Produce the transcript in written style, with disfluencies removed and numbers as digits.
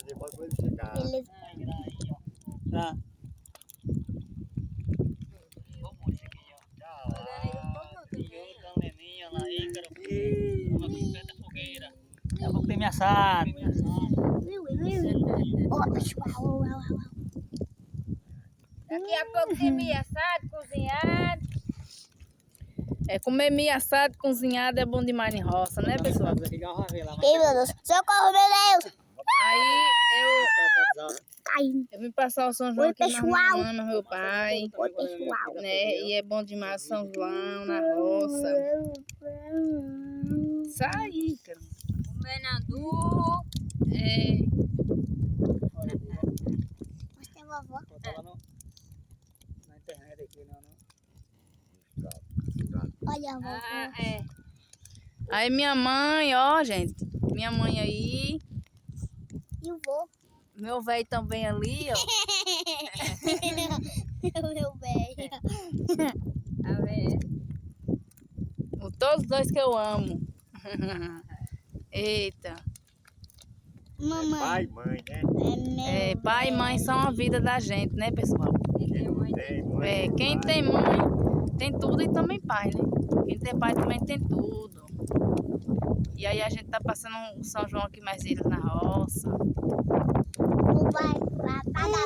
Depois ele chegar. Tá. Daqui a pouco tem minha assado. Daqui a pouco tem milho assado, cozinhado. É, comer milho assado cozinhado é bom demais em roça, né, pessoal? Ei, meu Deus. Socorro, meu Deus. Aí eu vim passar o São João Oi, aqui na pessoal. minha mãe, meu pai, Oi, pessoal. né? E é bom demais o São João na roça. Isso aí, cara. Comendo andu. É, Mostra a vovó. Botar lá na internet aqui, não. Olha a vovó. Ah, é. aí minha mãe, ó, gente. Minha mãe aí. E o vô. Meu velho também ali, ó. Meu velho. A ver. Todos os dois que eu amo. Eita. Mamãe. Pai, mãe, né? É, pai e mãe são a vida da gente, né, pessoal? Tem mãe, É, quem tem mãe tem tudo e também pai, né? Quem tem pai também tem tudo. E aí a gente tá passando o São João aqui mais eles na roça. O pai vai pagar.